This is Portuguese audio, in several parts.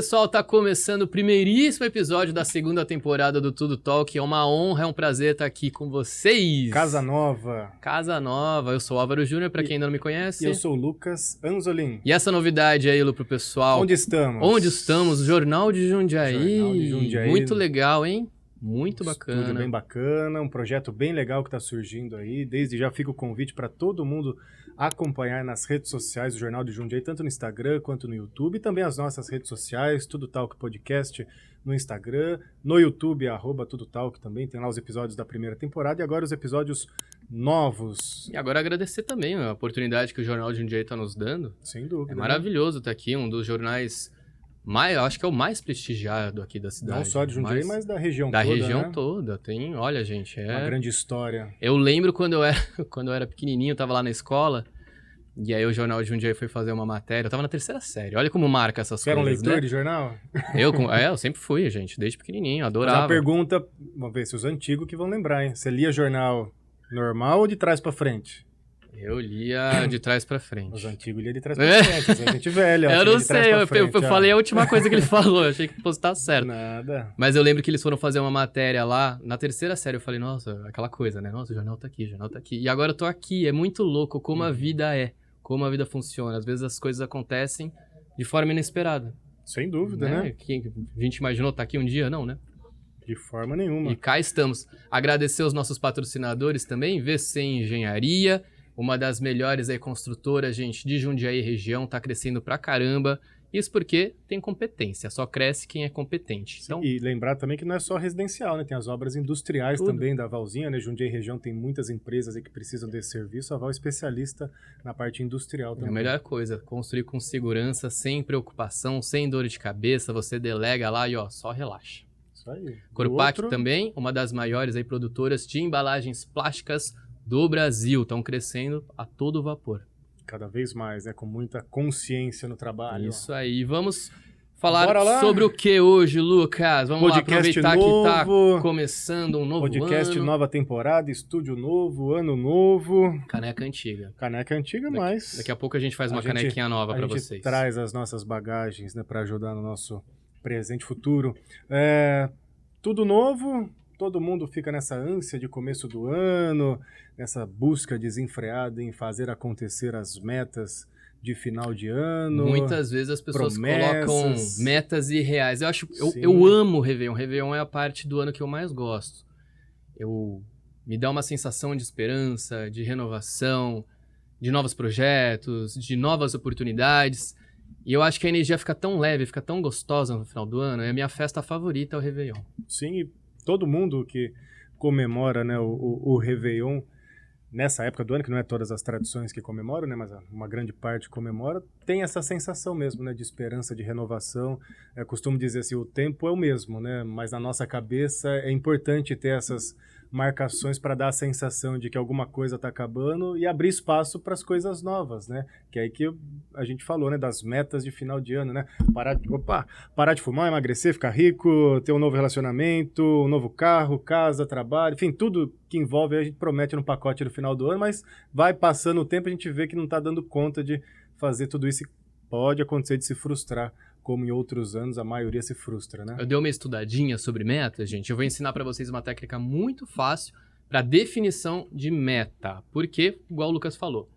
pessoal, tá começando o primeiríssimo episódio da segunda temporada do Tudo Talk. É uma honra, é um prazer estar aqui com vocês. Casa Nova. Casa Nova. Eu sou o Álvaro Júnior, pra quem ainda não me conhece. E eu sou o Lucas Anzolin. E essa novidade aí, Lu, pro pessoal. Onde estamos? Onde estamos? Jornal de Jundiaí. Jornal de Jundiaí. Muito legal, hein? Muito bacana. Estúdio bem bacana, um projeto bem legal que está surgindo aí. Desde já fica o convite para todo mundo acompanhar nas redes sociais do Jornal de Jundiaí, tanto no Instagram quanto no YouTube, e também as nossas redes sociais, Tudo Talk Podcast no Instagram, no YouTube, @Tudo Talk também, tem lá os episódios da primeira temporada e agora os episódios novos. E agora agradecer também a oportunidade que o Jornal de Jundiaí está nos dando. Sem dúvida. É maravilhoso estar aqui, um dos jornais... acho que é o mais prestigiado aqui da cidade. Não só de Jundiaí, mas da região toda, Da região né? toda. Tem, olha, gente, Uma grande história. Eu lembro quando eu era pequenininho, eu tava lá na escola, e aí o Jornal de Jundiaí foi fazer uma matéria. Eu tava na terceira série. Olha como marca essas Você coisas, era um leitor né? de jornal? Eu sempre fui, gente, desde pequenininho, adorava. Mas a pergunta, vamos ver se os antigos que vão lembrar, hein? Você lia jornal normal ou de trás pra frente? Eu lia de trás pra frente. Os antigos lia de trás pra frente, a gente velha. Eu não sei, eu falei a última coisa que ele falou, eu achei que fosse estar certo. Nada. Mas eu lembro que eles foram fazer uma matéria lá, na terceira série, eu falei, nossa, aquela coisa, né? Nossa, o jornal tá aqui, o jornal tá aqui. E agora eu tô aqui, é muito louco como a vida é, como a vida funciona. Às vezes as coisas acontecem de forma inesperada. Sem dúvida, né? A gente imaginou estar aqui um dia, não, né? De forma nenhuma. E cá estamos. Agradecer os nossos patrocinadores também, VC Engenharia, uma das melhores aí construtoras, gente, de Jundiaí região, tá crescendo pra caramba. Isso porque tem competência, só cresce quem é competente. Então, e lembrar também que não é só residencial, né? Tem as obras industriais tudo. Também da Valzinha, né? Jundiaí região tem muitas empresas aí que precisam desse serviço. A Val é especialista na parte industrial também. É a melhor coisa, construir com segurança, sem preocupação, sem dor de cabeça, você delega lá e ó, só relaxa. Isso aí. Corupac também, uma das maiores aí produtoras de embalagens plásticas do Brasil, estão crescendo a todo vapor. Cada vez mais, né? Com muita consciência no trabalho. Isso aí. Vamos falar sobre o que hoje, Lucas? Vamos podcast lá, aproveitar novo, que tá começando um novo podcast, ano. nova temporada, estúdio novo, ano novo. Caneca antiga. Caneca antiga, mas... Daqui a pouco a gente faz uma canequinha nova pra vocês. A gente traz as nossas bagagens, né? Pra ajudar no nosso presente e futuro. Tudo novo... Todo mundo fica nessa ânsia de começo do ano, nessa busca desenfreada em fazer acontecer as metas de final de ano. Muitas vezes as pessoas colocam metas irreais. Eu amo o Réveillon. O Réveillon é a parte do ano que eu mais gosto. Me dá uma sensação de esperança, de renovação, de novos projetos, de novas oportunidades. E eu acho que a energia fica tão leve, fica tão gostosa no final do ano. É a minha festa favorita, o Réveillon. Sim, e todo mundo que comemora, né, o Réveillon nessa época do ano, que não é todas as tradições que comemoram, né, mas uma grande parte comemora, tem essa sensação mesmo, né, de esperança, de renovação. Eu costumo dizer assim, o tempo é o mesmo, né, mas na nossa cabeça é importante ter essas marcações para dar a sensação de que alguma coisa está acabando e abrir espaço para as coisas novas, né? Que é aí que a gente falou, né? Das metas de final de ano, né? Parar de fumar, emagrecer, ficar rico, ter um novo relacionamento, um novo carro, casa, trabalho, enfim, tudo que envolve, a gente promete no pacote no final do ano, mas vai passando o tempo, a gente vê que não está dando conta de fazer tudo isso e pode acontecer de se frustrar. Como em outros anos, a maioria se frustra, né? Eu dei uma estudadinha sobre metas, gente. Eu vou ensinar para vocês uma técnica muito fácil para definição de meta. Porque, igual o Lucas falou,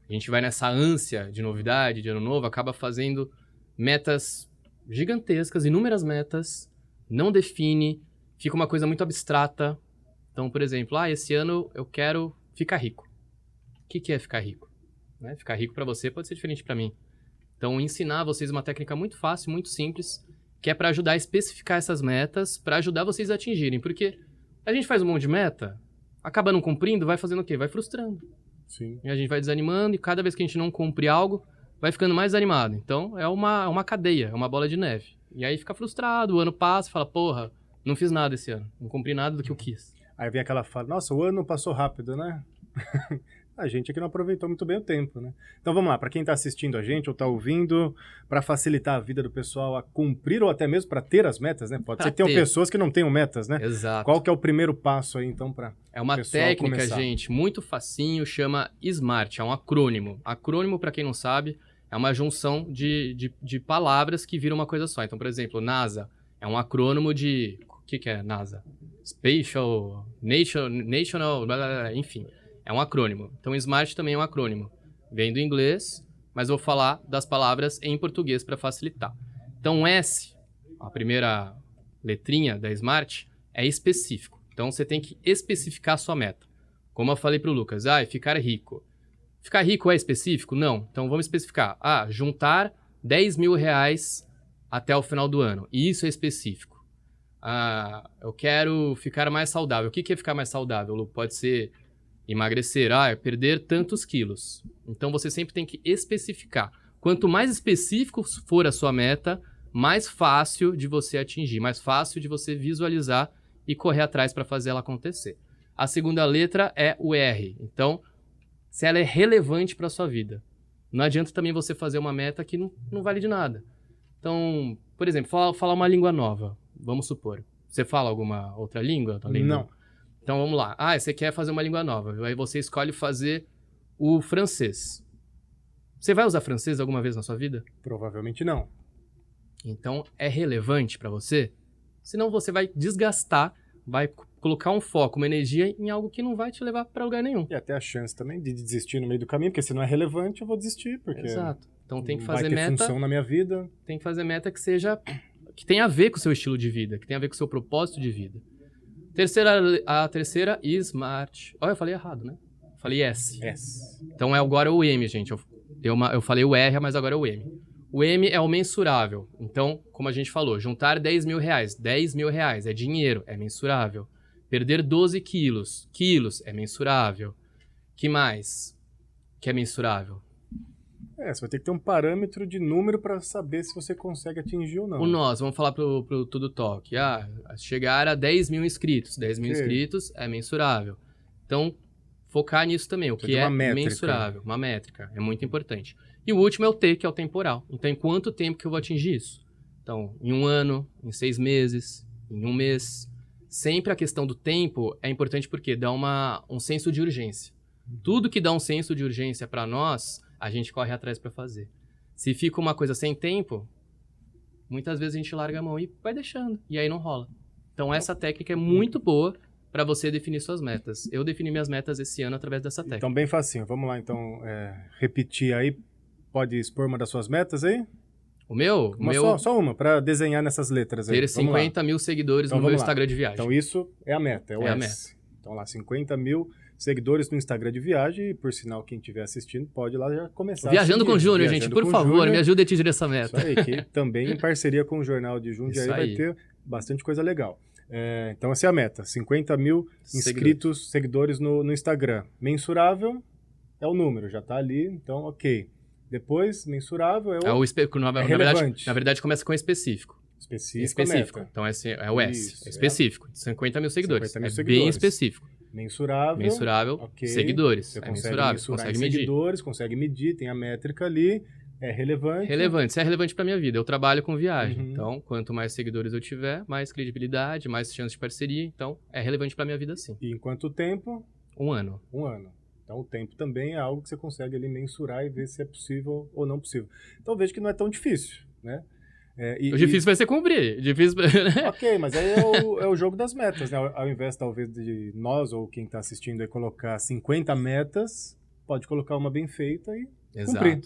a gente vai nessa ânsia de novidade, de ano novo, acaba fazendo metas gigantescas, inúmeras metas, não define, fica uma coisa muito abstrata. Então, por exemplo, esse ano eu quero ficar rico. O que é ficar rico? Né? Ficar rico para você pode ser diferente para mim. Então, ensinar vocês uma técnica muito fácil, muito simples, que é para ajudar a especificar essas metas, para ajudar vocês a atingirem. Porque a gente faz um monte de meta, acaba não cumprindo, vai fazendo o quê? Vai frustrando. Sim. E a gente vai desanimando, e cada vez que a gente não cumpre algo, vai ficando mais desanimado. Então, é uma cadeia, é uma bola de neve. E aí fica frustrado, o ano passa, fala, porra, não fiz nada esse ano, não cumpri nada do que eu quis. Aí vem aquela fala, nossa, o ano passou rápido, né? A gente aqui não aproveitou muito bem o tempo, né? Então vamos lá, para quem está assistindo a gente ou está ouvindo, para facilitar a vida do pessoal a cumprir ou até mesmo para ter as metas, né? Pode ser que tenham pessoas que não tenham metas, né? Exato. Qual que é o primeiro passo aí, então, para É uma técnica, gente, muito facinho, chama SMART, é um acrônimo. Acrônimo, para quem não sabe, é uma junção de palavras que viram uma coisa só. Então, por exemplo, NASA é um acrônimo de... O que é NASA? Spatial, National, blá, blá, blá, enfim. É um acrônimo. Então, Smart também é um acrônimo. Vem do inglês, mas vou falar das palavras em português para facilitar. Então, S, a primeira letrinha da Smart, é específico. Então, você tem que especificar a sua meta. Como eu falei para o Lucas, ficar rico. Ficar rico é específico? Não. Então, vamos especificar. Juntar 10 mil reais até o final do ano. E isso é específico. Eu quero ficar mais saudável. O que é ficar mais saudável, Lu? Pode ser emagrecer, é perder tantos quilos. Então, você sempre tem que especificar. Quanto mais específico for a sua meta, mais fácil de você atingir, mais fácil de você visualizar e correr atrás para fazer ela acontecer. A segunda letra é o R. Então, se ela é relevante para a sua vida. Não adianta também você fazer uma meta que não vale de nada. Então, por exemplo, falar uma língua nova. Vamos supor. Você fala alguma outra língua? Não. Então, vamos lá. Você quer fazer uma língua nova. Aí você escolhe fazer o francês. Você vai usar francês alguma vez na sua vida? Provavelmente não. Então, é relevante para você? Senão você vai desgastar, vai colocar um foco, uma energia em algo que não vai te levar para lugar nenhum. E até a chance também de desistir no meio do caminho, porque se não é relevante, eu vou desistir, porque Exato. Então tem que fazer vai ter meta, função na minha vida. Tem que fazer meta que tenha a ver com o seu estilo de vida, que tenha a ver com o seu propósito de vida. A terceira, Smart. Eu falei errado, né? Falei S. Então agora o M, gente. Eu falei o R, mas agora é o M. O M é o mensurável. Então, como a gente falou, juntar 10 mil reais. 10 mil reais é dinheiro, é mensurável. Perder 12 quilos. Quilos é mensurável. Que mais que é mensurável? Você vai ter que ter um parâmetro de número para saber se você consegue atingir ou não. O nós, vamos falar pro Tudo Talk. Chegar a 10 mil inscritos. 10 mil inscritos é mensurável. Então, focar nisso também. O que é mensurável. Uma métrica. É muito importante. E o último é o T, que é o temporal. Então, em quanto tempo que eu vou atingir isso? Então, em 1 ano, em 6 meses, em 1 mês. Sempre a questão do tempo é importante porque dá um senso de urgência. Tudo que dá um senso de urgência para nós, a gente corre atrás para fazer. Se fica uma coisa sem tempo, muitas vezes a gente larga a mão e vai deixando. E aí não rola. Então, essa técnica é muito boa para você definir suas metas. Eu defini minhas metas esse ano através dessa técnica. Então, bem facinho. Vamos lá, então, repetir aí. Pode expor uma das suas metas aí? O meu? Só uma, para desenhar nessas letras aí. Ter 50 mil seguidores no meu Instagram de viagem. Então, isso é a meta, é o S. A meta. Então, lá, 50 mil seguidores no Instagram de viagem. E, por sinal, quem estiver assistindo pode ir lá já começar Viajando com o Júnior, gente. Por favor, me ajude a atingir essa meta. Isso aí, que também em parceria com o Jornal de Jundiaí vai ter bastante coisa legal. Então, essa é a meta. 50 mil seguidores no Instagram. Mensurável é o número, já está ali, então, ok. Depois, mensurável relevante. Na verdade, começa com específico. Específico. Então, esse é o S. Isso, é específico. 50 mil seguidores. 50 mil é seguidores. bem específico. Mensurável. Okay. Seguidores. Você consegue medir. Seguidores, consegue medir, tem a métrica ali. É relevante. Relevante. Isso é relevante para minha vida. Eu trabalho com viagem. Então, quanto mais seguidores eu tiver, mais credibilidade, mais chance de parceria. Então, é relevante para minha vida, sim. E em quanto tempo? 1 ano. 1 ano. Então, o tempo também é algo que você consegue ali mensurar e ver se é possível ou não possível. Então, vejo que não é tão difícil, né? O difícil vai ser cumprir. Ok, mas aí é o jogo das metas, né? Ao invés, talvez, de nós ou quem está assistindo aí colocar 50 metas, pode colocar uma bem feita e cumprir.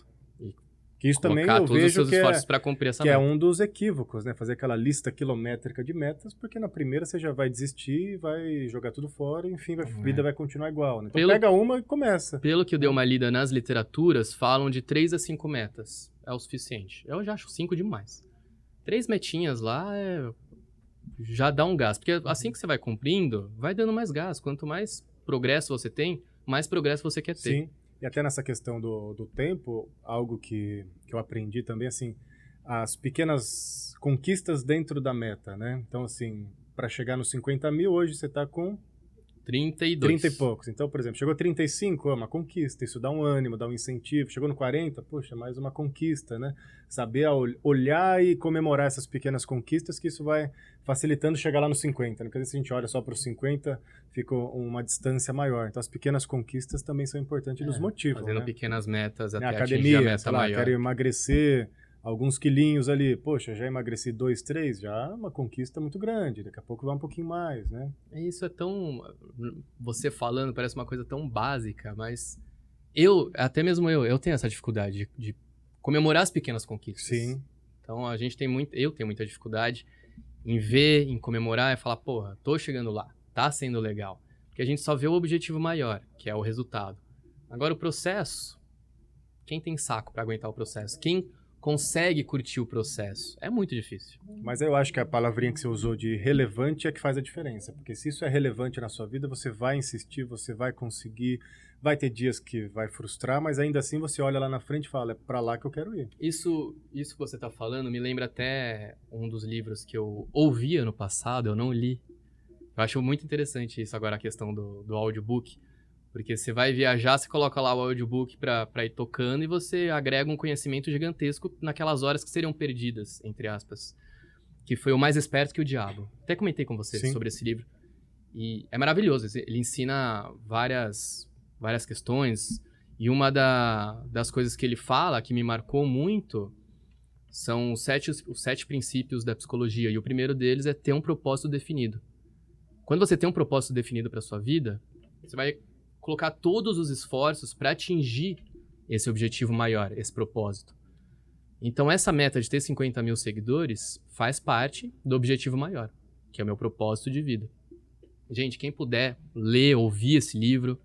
Que isso também eu vejo que é um dos equívocos, né? Fazer aquela lista quilométrica de metas, porque na primeira você já vai desistir, vai jogar tudo fora, enfim, a vida vai continuar igual, né? Então pega uma e começa. Pelo que eu dei uma lida nas literaturas, falam de 3 a 5 metas. É o suficiente. Eu já acho 5 demais. 3 metinhas lá já dá um gás. Porque assim que você vai cumprindo, vai dando mais gás. Quanto mais progresso você tem, mais progresso você quer ter. Sim. E até nessa questão do tempo, algo que eu aprendi também, assim, as pequenas conquistas dentro da meta, né? Então, assim, para chegar nos 50 mil, hoje você está com 32. 30 e poucos. Então, por exemplo, chegou a 35, é uma conquista. Isso dá um ânimo, dá um incentivo. Chegou no 40, poxa, mais uma conquista, né? Saber olhar e comemorar essas pequenas conquistas, que isso vai facilitando chegar lá no 50. Né? Porque às vezes se a gente olha só para os 50, fica uma distância maior. Então, as pequenas conquistas também são importantes e nos motivam. Fazendo né? pequenas metas até academia, atingir a meta sei lá, maior. quero emagrecer alguns quilinhos ali. Poxa, já emagreci 2, 3, já é uma conquista muito grande. Daqui a pouco vai um pouquinho mais, né? Isso é tão... Você falando parece uma coisa tão básica, mas até mesmo eu tenho essa dificuldade de comemorar as pequenas conquistas. Sim. Então eu tenho muita dificuldade em ver, em comemorar e falar, porra, tô chegando lá, tá sendo legal. Porque a gente só vê o objetivo maior, que é o resultado. Agora o processo, quem tem saco pra aguentar o processo? Quem consegue curtir o processo? É muito difícil. Mas eu acho que a palavrinha que você usou de relevante é que faz a diferença. Porque se isso é relevante na sua vida, você vai insistir, você vai conseguir. Vai ter dias que vai frustrar, mas ainda assim você olha lá na frente e fala, é pra lá que eu quero ir. Isso que você tá falando me lembra até um dos livros que eu ouvia no passado, eu não li. Eu acho muito interessante isso agora, a questão do audiobook. Porque você vai viajar, você coloca lá o audiobook pra ir tocando e você agrega um conhecimento gigantesco naquelas horas que seriam perdidas, entre aspas. Que foi O Mais Esperto que o Diabo. Até comentei com você sobre esse livro. E é maravilhoso. Ele ensina várias questões. E uma das coisas que ele fala, que me marcou muito, são os 7 princípios da psicologia. E o primeiro deles é ter um propósito definido. Quando você tem um propósito definido para sua vida, você vai colocar todos os esforços para atingir esse objetivo maior, esse propósito. Então, essa meta de ter 50 mil seguidores faz parte do objetivo maior, que é o meu propósito de vida. Gente, quem puder ler, ouvir esse livro,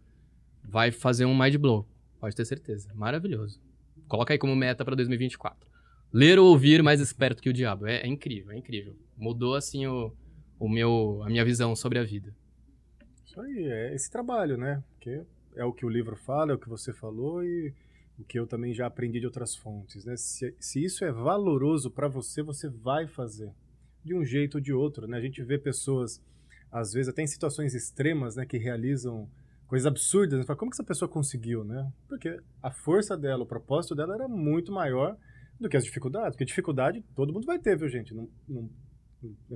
vai fazer um mind blow. Pode ter certeza. Maravilhoso. Coloca aí como meta para 2024. Ler ou ouvir Mais Esperto que o Diabo. É incrível, é incrível. Mudou, assim, a minha visão sobre a vida. Isso aí, é esse trabalho, né? Porque é o que o livro fala, é o que você falou e o que eu também já aprendi de outras fontes, né? Se isso é valoroso para você, você vai fazer. De um jeito ou de outro, né? A gente vê pessoas, às vezes, até em situações extremas, né? Que realizam coisas absurdas. Né? Fala, como que essa pessoa conseguiu, né? Porque a força dela, o propósito dela era muito maior do que as dificuldades. Porque dificuldade todo mundo vai ter, viu, gente? Não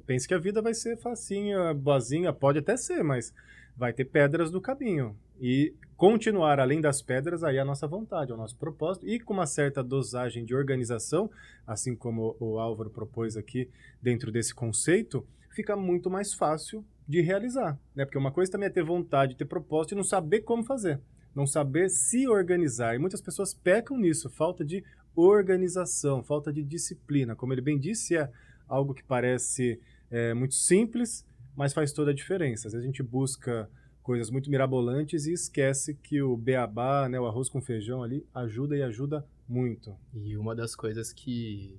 pense que a vida vai ser facinha, boazinha, pode até ser, mas vai ter pedras no caminho. E continuar além das pedras, aí é a nossa vontade, é o nosso propósito. E com uma certa dosagem de organização, assim como o Álvaro propôs aqui, dentro desse conceito, fica muito mais fácil de realizar. Né? Porque uma coisa também é ter vontade, ter propósito e não saber como fazer. Não saber se organizar. E muitas pessoas pecam nisso, falta de organização, falta de disciplina. Como ele bem disse, é algo que parece muito simples, mas faz toda a diferença. Às vezes a gente busca coisas muito mirabolantes e esquece que o beabá, né, o arroz com feijão ali, ajuda e ajuda muito. E uma das coisas que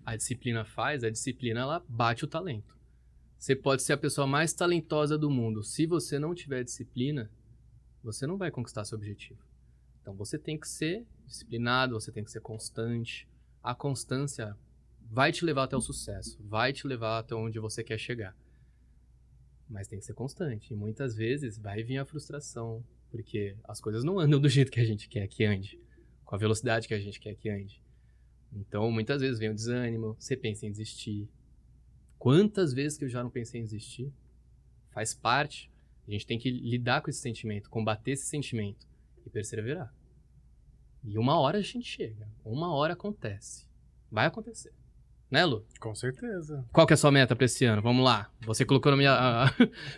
a disciplina faz, a disciplina ela bate o talento. Você pode ser a pessoa mais talentosa do mundo. Se você não tiver disciplina, você não vai conquistar seu objetivo. Então você tem que ser disciplinado, você tem que ser constante. A constância vai te levar até o sucesso, vai te levar até onde você quer chegar. Mas tem que ser constante. E muitas vezes vai vir a frustração, porque as coisas não andam do jeito que a gente quer que ande, com a velocidade que a gente quer que ande. Então, muitas vezes vem o desânimo, você pensa em desistir. Quantas vezes que eu já não pensei em desistir? Faz parte. A gente tem que lidar com esse sentimento, combater esse sentimento e perseverar. E uma hora a gente chega, uma hora acontece. Vai acontecer. Né, Lu? Com certeza. Qual que é a sua meta pra esse ano? Vamos lá. Você colocou na minha...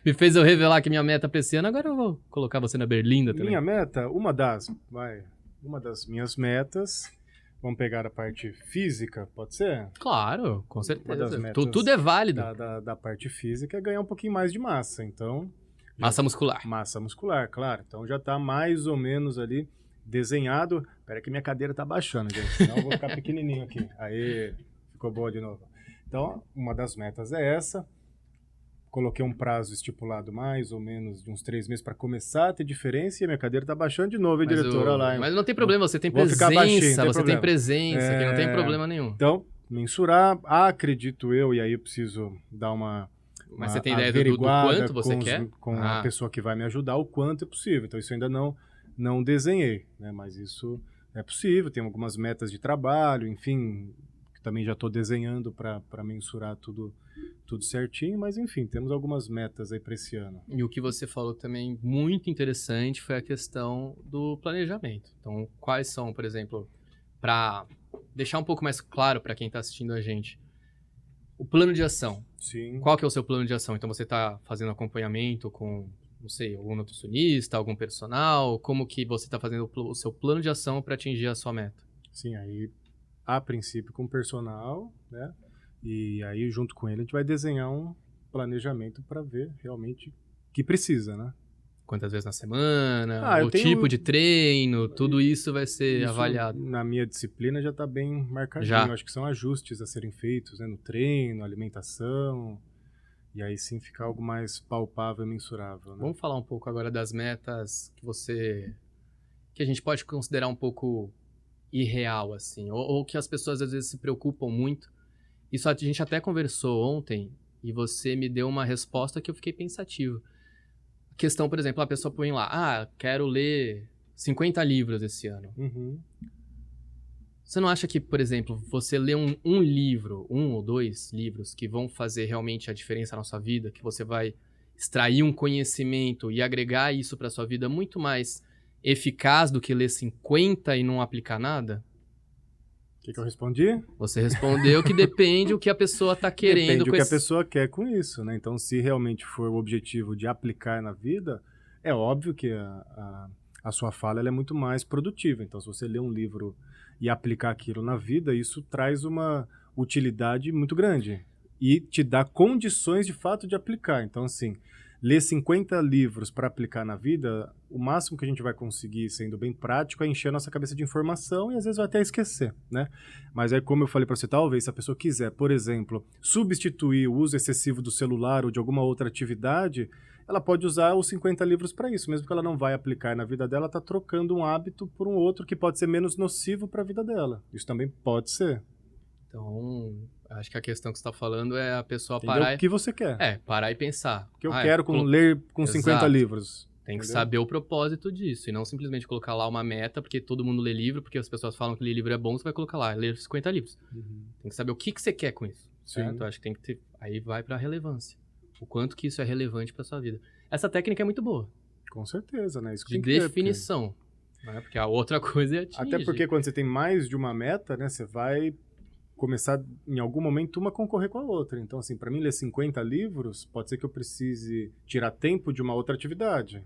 me fez eu revelar que minha meta pra esse ano, agora eu vou colocar você na berlinda também. Minha meta, uma das minhas metas, vamos pegar a parte física, pode ser? Claro, com certeza. Metas Tudo é válido. Da parte física é ganhar um pouquinho mais de massa, então... Massa muscular. Massa muscular, claro. Então já tá mais ou menos ali desenhado. Espera que minha cadeira tá baixando, gente, senão eu vou ficar pequenininho aqui. Aí... Ficou boa de novo. Então, uma das metas é essa. Coloquei um prazo estipulado mais ou menos de uns 3 meses para começar a ter diferença e a minha cadeira tá baixando de novo, hein, diretor? Olha lá, hein? Mas não tem problema, você tem presença, tem presença, que não tem problema nenhum. Então, mensurar, acredito eu, e aí eu preciso dar uma Mas você tem ideia do quanto você quer? Com a pessoa que vai me ajudar, o quanto é possível. Então, isso eu ainda não desenhei, né? Mas isso é possível. Tem algumas metas de trabalho, enfim, que também já estou desenhando para mensurar tudo certinho. Mas, enfim, temos algumas metas aí para esse ano. E o que você falou também muito interessante foi a questão do planejamento. Então, quais são, por exemplo, para deixar um pouco mais claro para quem está assistindo a gente, o plano de ação. Sim. Qual que é o seu plano de ação? Então, você está fazendo acompanhamento com, não sei, algum nutricionista, algum personal? Como que você está fazendo o seu plano de ação para atingir a sua meta? Sim, aí, a princípio, com o personal, né? E aí, junto com ele, a gente vai desenhar um planejamento para ver realmente o que precisa, né? Quantas vezes na semana, o tipo de treino, tudo isso vai ser avaliado. Na minha disciplina já está bem marcadinho. Já. Eu acho que são ajustes a serem feitos, né, no treino, alimentação, e aí sim ficar algo mais palpável e mensurável. Né? Vamos falar um pouco agora das metas que a gente pode considerar um pouco irreal, assim, ou que as pessoas às vezes se preocupam muito. Isso a gente até conversou ontem e você me deu uma resposta que eu fiquei pensativo. Questão, por exemplo, a pessoa põe lá, quero ler 50 livros esse ano. Uhum. Você não acha que, por exemplo, você lê um livro, 1 ou 2 livros que vão fazer realmente a diferença na sua vida, que você vai extrair um conhecimento e agregar isso para sua vida muito mais eficaz do que ler 50 e não aplicar nada? O que eu respondi? Você respondeu que depende o que a pessoa está querendo. Depende o que a pessoa quer com isso, né? Então, se realmente for o objetivo de aplicar na vida, é óbvio que a sua fala ela é muito mais produtiva. Então, se você ler um livro e aplicar aquilo na vida, isso traz uma utilidade muito grande e te dá condições de fato de aplicar. Então, assim, ler 50 livros para aplicar na vida, o máximo que a gente vai conseguir, sendo bem prático, é encher a nossa cabeça de informação e às vezes vai até esquecer, né? Mas aí, como eu falei para você, talvez se a pessoa quiser, por exemplo, substituir o uso excessivo do celular ou de alguma outra atividade, ela pode usar os 50 livros para isso, mesmo que ela não vai aplicar na vida dela, está trocando um hábito por um outro que pode ser menos nocivo para a vida dela. Isso também pode ser. Então, acho que a questão que você está falando é a pessoa Entendeu? parar... O que você quer. Parar e pensar. O que eu quero ler com 50 livros. Tem que Entendeu? saber o propósito disso, e não simplesmente colocar lá uma meta, porque todo mundo lê livro, porque as pessoas falam que ler livro é bom, você vai colocar lá, ler 50 livros. Uhum. Tem que saber o que você quer com isso. Certo? Eu acho que tem que ter... Aí vai para a relevância. O quanto que isso é relevante para sua vida. Essa técnica é muito boa. Com certeza, né? Isso de definição. Porque a outra coisa é atingir. Até porque quando você tem mais de uma meta, né? Você vai começar, em algum momento, uma concorrer com a outra. Então, assim, para mim, ler 50 livros, pode ser que eu precise tirar tempo de uma outra atividade.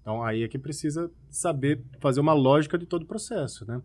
Então, aí é que precisa saber fazer uma lógica de todo o processo, né?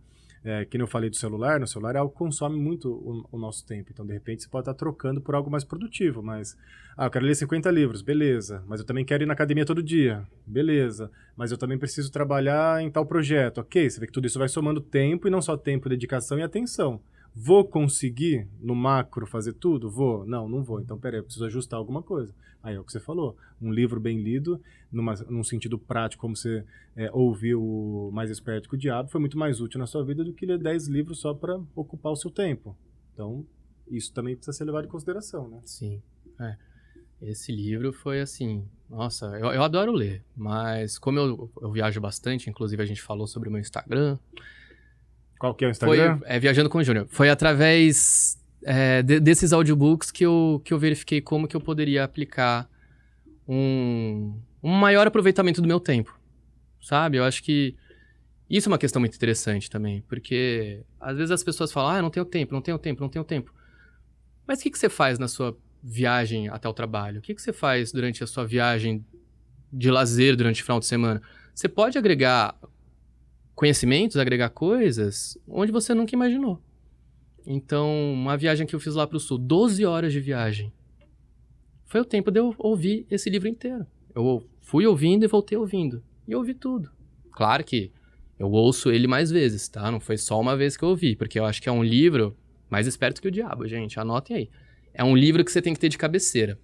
Que nem eu falei do celular, no celular é algo que consome muito o nosso tempo. Então, de repente, você pode estar trocando por algo mais produtivo, mas... eu quero ler 50 livros, beleza. Mas eu também quero ir na academia todo dia, beleza. Mas eu também preciso trabalhar em tal projeto, ok. Você vê que tudo isso vai somando tempo, e não só tempo, dedicação e atenção. Vou conseguir, no macro, fazer tudo? Vou? Não vou. Então, peraí, eu preciso ajustar alguma coisa. Aí é o que você falou. Um livro bem lido, num sentido prático, como você ouviu o Mais Esperto que o Diabo, foi muito mais útil na sua vida do que ler 10 livros só para ocupar o seu tempo. Então, isso também precisa ser levado em consideração, né? Sim. Esse livro foi assim... Nossa, eu adoro ler, mas como eu viajo bastante, inclusive a gente falou sobre o meu Instagram... Qual que é o Instagram? Viajando com o Júnior. Foi através desses audiobooks que eu verifiquei como que eu poderia aplicar um maior aproveitamento do meu tempo, sabe? Eu acho que isso é uma questão muito interessante também, porque às vezes as pessoas falam, não tenho tempo. Mas o que você faz na sua viagem até o trabalho? O que você faz durante a sua viagem de lazer durante o final de semana? Você pode agregar conhecimentos, agregar coisas onde você nunca imaginou. Então, uma viagem que eu fiz lá para o sul, 12 horas de viagem, foi o tempo de eu ouvir esse livro inteiro. Eu fui ouvindo e voltei ouvindo. E eu ouvi tudo. Claro que eu ouço ele mais vezes, tá? Não foi só uma vez que eu ouvi, porque eu acho que é um livro mais esperto que o diabo, gente. Anotem aí. É um livro que você tem que ter de cabeceira.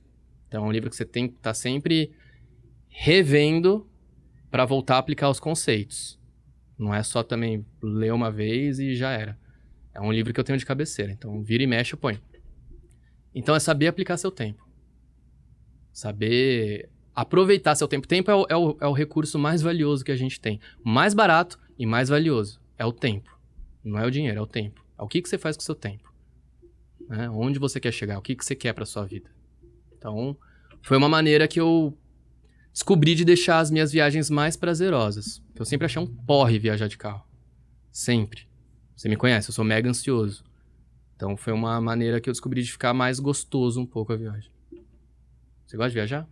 Então, é um livro que você tem que estar sempre revendo para voltar a aplicar os conceitos. Não é só também ler uma vez e já era. É um livro que eu tenho de cabeceira. Então, vira e mexe, eu ponho. Então, é saber aplicar seu tempo. Saber aproveitar seu tempo. Tempo é o recurso mais valioso que a gente tem. Mais barato e mais valioso é o tempo. Não é o dinheiro, é o tempo. É o que você faz com o seu tempo. Né? Onde você quer chegar, o que você quer pra sua vida. Então, foi uma maneira que eu descobri de deixar as minhas viagens mais prazerosas. Eu sempre achei um porre viajar de carro. Sempre. Você me conhece, eu sou mega ansioso. Então, foi uma maneira que eu descobri de ficar mais gostoso um pouco a viagem. Você gosta de viajar?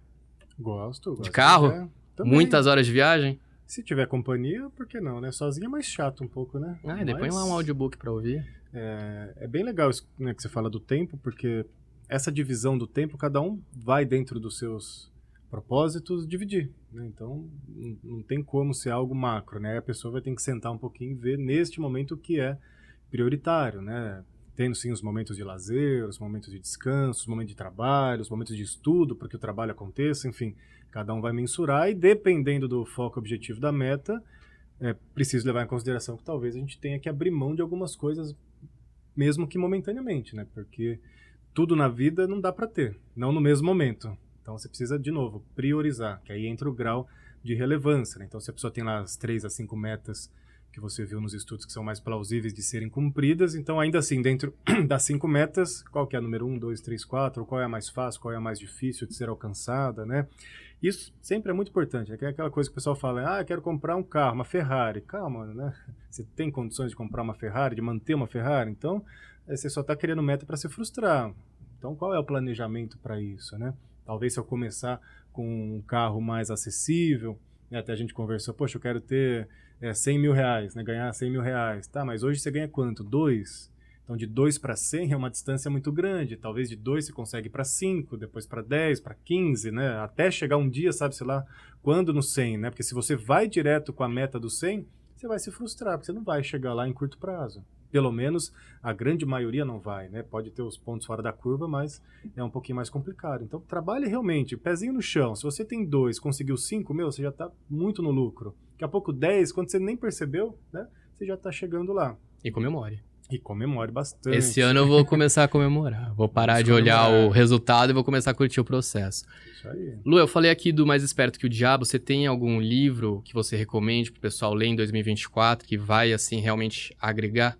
Gosto. De carro? Também. Muitas horas de viagem? Se tiver companhia, por que não, né? Sozinho é mais chato um pouco, né? Ah, depois lá um audiobook pra ouvir. É bem legal isso, né, que você fala do tempo, porque essa divisão do tempo, cada um vai dentro dos seus propósitos dividir, né? Então, não tem como ser algo macro, né? A pessoa vai ter que sentar um pouquinho e ver neste momento o que é prioritário, né? Tendo sim os momentos de lazer, os momentos de descanso, os momentos de trabalho, os momentos de estudo para que o trabalho aconteça, enfim, cada um vai mensurar e dependendo do foco objetivo da meta, é preciso levar em consideração que talvez a gente tenha que abrir mão de algumas coisas, mesmo que momentaneamente, né? Porque tudo na vida não dá para ter, não no mesmo momento. Então você precisa, de novo, priorizar, que aí entra o grau de relevância, né? Então se a pessoa tem lá as 3 a 5 metas que você viu nos estudos que são mais plausíveis de serem cumpridas, então ainda assim, dentro das 5 metas, qual que é a número 1, 2, 3, 4, qual é a mais fácil, qual é a mais difícil de ser alcançada, né? Isso sempre é muito importante, é aquela coisa que o pessoal fala, eu quero comprar um carro, uma Ferrari. Calma, né? Você tem condições de comprar uma Ferrari, de manter uma Ferrari? Então, você só está querendo meta para se frustrar. Então, qual é o planejamento para isso, né? Talvez se eu começar com um carro mais acessível, né? Até a gente conversou, poxa, eu quero ter 100 mil reais, né? Ganhar 100 mil reais. Tá, mas hoje você ganha quanto? 2? Então, de 2 para 100 é uma distância muito grande. Talvez de 2 você consegue para 5, depois para 10, para 15, né? Até chegar um dia, sabe, sei lá, quando no 100, né? Porque se você vai direto com a meta do 100, você vai se frustrar, porque você não vai chegar lá em curto prazo. Pelo menos a grande maioria não vai, né? Pode ter os pontos fora da curva, mas é um pouquinho mais complicado. Então, trabalhe realmente, pezinho no chão. Se você tem 2, conseguiu 5, você já está muito no lucro. Daqui a pouco 10, quando você nem percebeu, né? Você já está chegando lá. E comemore. E comemore bastante. Esse ano eu vou começar a comemorar. Vou parar de olhar o resultado e vou começar a curtir o processo. Isso aí. Lu, eu falei aqui do Mais Esperto que o Diabo. Você tem algum livro que você recomende pro pessoal ler em 2024 que vai, assim, realmente agregar?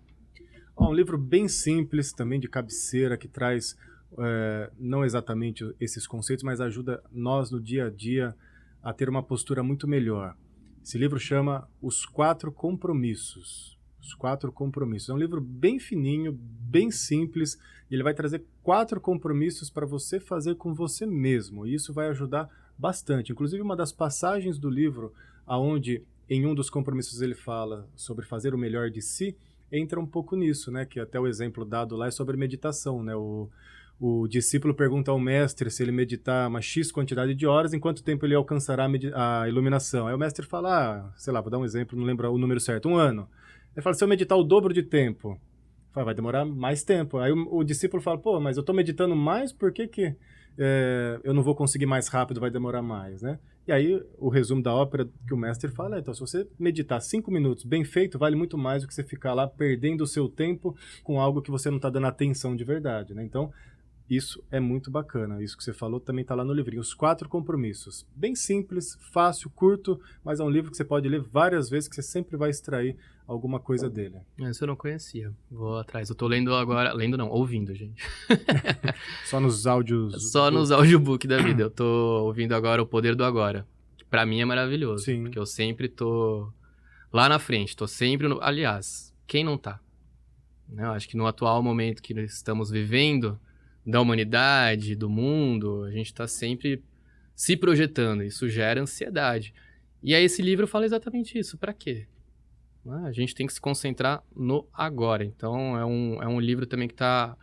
Um livro bem simples, também de cabeceira, que traz não exatamente esses conceitos, mas ajuda nós no dia a dia a ter uma postura muito melhor. Esse livro chama Os 4 Compromissos. Os 4 Compromissos. É um livro bem fininho, bem simples, e ele vai trazer 4 compromissos para você fazer com você mesmo. E isso vai ajudar bastante. Inclusive, uma das passagens do livro, onde em um dos compromissos ele fala sobre fazer o melhor de si, entra um pouco nisso, né? Que até o exemplo dado lá é sobre meditação, né? O discípulo pergunta ao mestre se ele meditar uma X quantidade de horas, em quanto tempo ele alcançará a iluminação. Aí o mestre fala, sei lá, vou dar um exemplo, não lembro o número certo, 1 ano. Ele fala, se eu meditar o dobro de tempo, vai demorar mais tempo. Aí o discípulo fala, pô, mas eu estou meditando mais, por que eu não vou conseguir mais rápido, vai demorar mais, né? E aí o resumo da ópera que o mestre fala então, se você meditar 5 minutos bem feito, vale muito mais do que você ficar lá perdendo o seu tempo com algo que você não está dando atenção de verdade, né? Então, isso é muito bacana. Isso que você falou também está lá no livrinho. Os 4 compromissos. Bem simples, fácil, curto, mas é um livro que você pode ler várias vezes, que você sempre vai extrair alguma coisa dele. Isso eu não conhecia. Vou atrás. Eu tô lendo agora... Lendo não, ouvindo, gente. Só nos áudios... Só nos audiobook da vida. Eu tô ouvindo agora O Poder do Agora. Que pra mim é maravilhoso. Sim. Porque eu sempre tô lá na frente. Tô sempre... Aliás, quem não tá? Eu acho que no atual momento que nós estamos vivendo... da humanidade, do mundo, a gente está sempre se projetando, isso gera ansiedade. E aí esse livro fala exatamente isso, para quê? A gente tem que se concentrar no agora, então é um livro também que está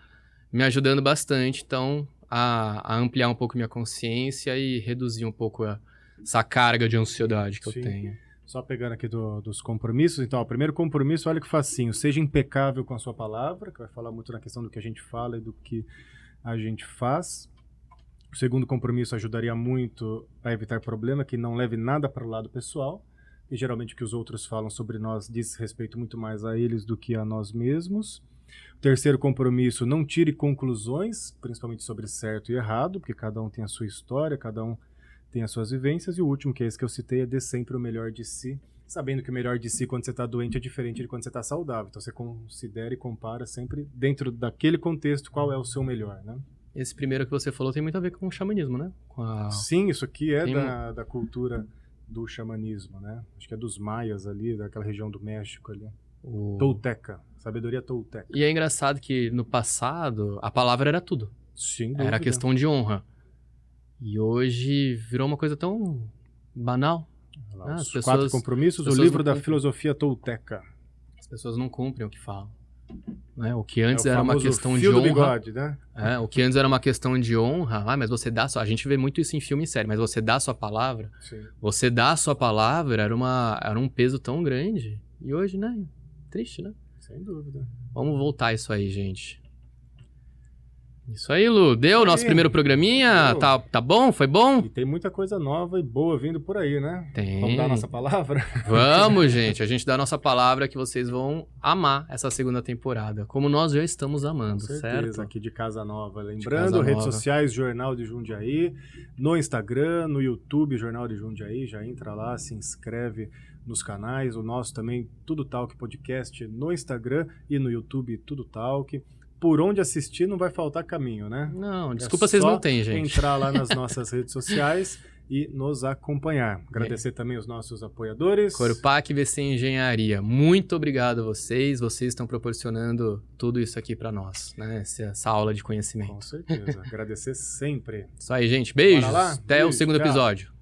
me ajudando bastante, então, a ampliar um pouco minha consciência e reduzir um pouco essa carga de ansiedade que eu tenho. Só pegando aqui dos compromissos, então, o primeiro compromisso, olha que facinho, seja impecável com a sua palavra, que vai falar muito na questão do que a gente fala e do que a gente faz. O segundo compromisso ajudaria muito a evitar problema, que não leve nada para o lado pessoal. E geralmente o que os outros falam sobre nós diz respeito muito mais a eles do que a nós mesmos. O terceiro compromisso, não tire conclusões, principalmente sobre certo e errado, porque cada um tem a sua história, cada um tem as suas vivências. E o último, que é esse que eu citei, é dê sempre o melhor de si, sabendo que o melhor de si quando você está doente é diferente de quando você está saudável. Então você considera e compara sempre dentro daquele contexto qual é o seu melhor, né? Esse primeiro que você falou tem muito a ver com o xamanismo, né? Sim, isso aqui é Tem da cultura do xamanismo, né? Acho que é dos maias ali, daquela região do México ali. Tolteca, sabedoria tolteca. E é engraçado que no passado a palavra era tudo. Sim, Era questão de honra. E hoje virou uma coisa tão banal. Lá, os 4 compromissos, o livro da filosofia tolteca. As pessoas não cumprem o que falam. Né? O que antes o era uma questão de fio honra. do bigode, né? O que antes era uma questão de honra. Mas você dá a gente vê muito isso em filme e série, mas você dá a sua palavra. Sim. Você dá a sua palavra era um peso tão grande. E hoje, né? Triste, né? Sem dúvida. Vamos voltar isso aí, gente. Isso aí, Lu. Deu o nosso primeiro programinha? Deu. Tá bom? Foi bom? E tem muita coisa nova e boa vindo por aí, né? Tem. Vamos dar a nossa palavra? Vamos, gente. A gente dá a nossa palavra que vocês vão amar essa segunda temporada. Como nós já estamos amando, Com certeza, certo? aqui de Casa Nova. Lembrando, Casa redes Nova. sociais, Jornal de Jundiaí. No Instagram, no YouTube, Jornal de Jundiaí. Já entra lá, se inscreve nos canais. O nosso também, Tudo Talk Podcast, no Instagram e no YouTube, Tudo Talk. Por onde assistir não vai faltar caminho, né? Não, desculpa, vocês não têm, gente. Entrar lá nas nossas redes sociais e nos acompanhar. Agradecer também os nossos apoiadores. Corpac VC Engenharia, muito obrigado a vocês. Vocês estão proporcionando tudo isso aqui pra nós, né? Essa aula de conhecimento. Com certeza. Agradecer sempre. Isso aí, gente. Beijos. Bora lá? Até o Beijo, segundo tchau. episódio.